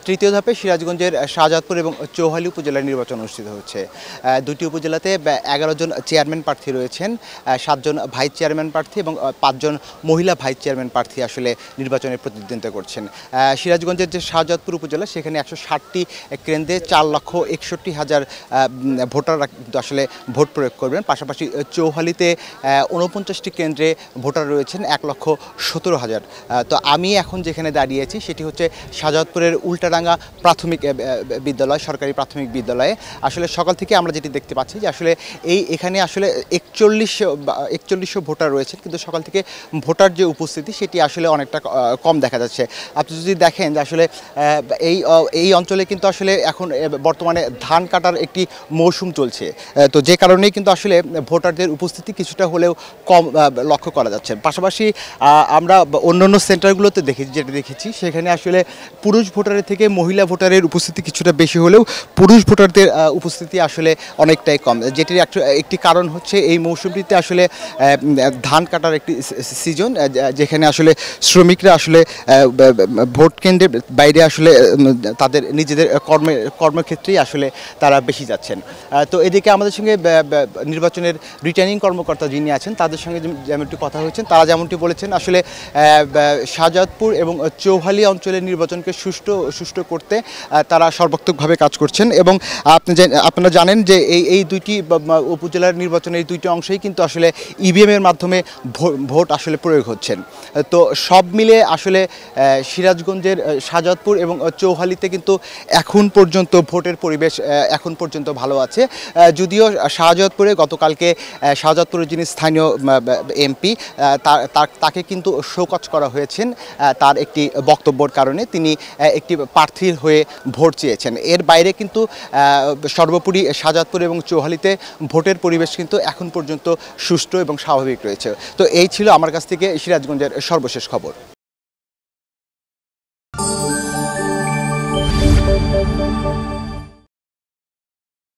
তৃতীয় ধাপে সিরাজগঞ্জের শাহজাদপুর এবং চৌহালি উপজেলার নির্বাচন অনুষ্ঠিত হচ্ছে। দুটি উপজেলাতে 11 জন চেয়ারম্যান প্রার্থী রয়েছেন, 7 জন ভাইস চেয়ারম্যান প্রার্থী এবং 5 জন মহিলা ভাইস চেয়ারম্যান প্রার্থী আসলে নির্বাচনে প্রতিদ্বন্দ্বিতা করছেন। সিরাজগঞ্জের যে শাহজাদপুর উপজেলা সেখানে 160টি কেন্দ্রে 4,61,000 ভোটাররা কিন্তু আসলে ভোট প্রয়োগ করবেন। পাশাপাশি চৌহালিতে 49টি কেন্দ্রে ভোটার রয়েছেন 1,17,000। তো আমি এখন যেখানে দাঁড়িয়েছি সেটি হচ্ছে শাহজাদপুরের উল্টাডাঙ্গা প্রাথমিক বিদ্যালয়, সরকারি প্রাথমিক বিদ্যালয়ে। আসলে সকাল থেকে আমরা যেটি দেখতে পাচ্ছি যে আসলে এখানে আসলে 4100 ভোটার রয়েছেন, কিন্তু সকাল থেকে ভোটার যে উপস্থিতি সেটি আসলে অনেকটা কম দেখা যাচ্ছে। আপনি যদি দেখেন যে আসলে এই অঞ্চলে কিন্তু আসলে এখন বর্তমানে ধান কাটার একটি মৌসুম চলছে, তো যে কারণেই কিন্তু আসলে ভোটারদের উপস্থিতি কিছুটা হলেও কম লক্ষ্য করা যাচ্ছে। পাশাপাশি আমরা অন্যান্য সেন্টারগুলোতে যেটা দেখেছি সেখানে আসলে পুরুষ ভোটারের থেকে মহিলা ভোটারের উপস্থিতি কিছুটা বেশি হলেও পুরুষ ভোটারদের উপস্থিতি আসলে অনেকটাই কম, যেটির একটি কারণ হচ্ছে এই মৌসুমটিতে আসলে ধান কাটার একটি সিজন, যেখানে আসলে শ্রমিকরা আসলে ভোট কেন্দ্রের বাইরে আসলে তাদের নিজেদের কর্মক্ষেত্রেই আসলে তারা বেশি যাচ্ছেন। তো এদিকে আমাদের সঙ্গে নির্বাচনের রিটার্নিং কর্মকর্তা যিনি আছেন তাদের সঙ্গে যেমনটি কথা হয়েছেন, তারা যেমনটি বলেছেন আসলে শাহজাদপুর এবং চৌহালি অঞ্চলের নির্বাচনকে সুষ্ঠু করতে তারা সর্বাত্মকভাবে কাজ করছেন। এবং আপনারা জানেন যে এই দুইটি উপজেলার নির্বাচনের এই দুইটি অংশেই কিন্তু আসলে ইভিএমের মাধ্যমে ভোট আসলে প্রয়োগ হচ্ছেন। তো সব মিলে আসলে সিরাজগঞ্জের শাহজাদপুর এবং চৌহালিতে কিন্তু এখন পর্যন্ত ভোটের পরিবেশ এখন পর্যন্ত ভালো আছে। যদিও শাহজাদপুরে গতকালকে শাহজাদপুরের যিনি স্থানীয় এমপি তাকে কিন্তু শোকজ করা হয়েছেন তার একটি বক্তব্যের কারণে। তিনি একটি প্রার্থীর হয়ে ভোট চেয়েছেন। এর বাইরে কিন্তু সর্বোপরি শাহজাদপুর এবং চৌহালিতে ভোটের পরিবেশ কিন্তু এখন পর্যন্ত সুষ্ঠু এবং স্বাভাবিক রয়েছে। তো এই ছিল আমার কাছ থেকে সিরাজগঞ্জের সর্বশেষ খবর।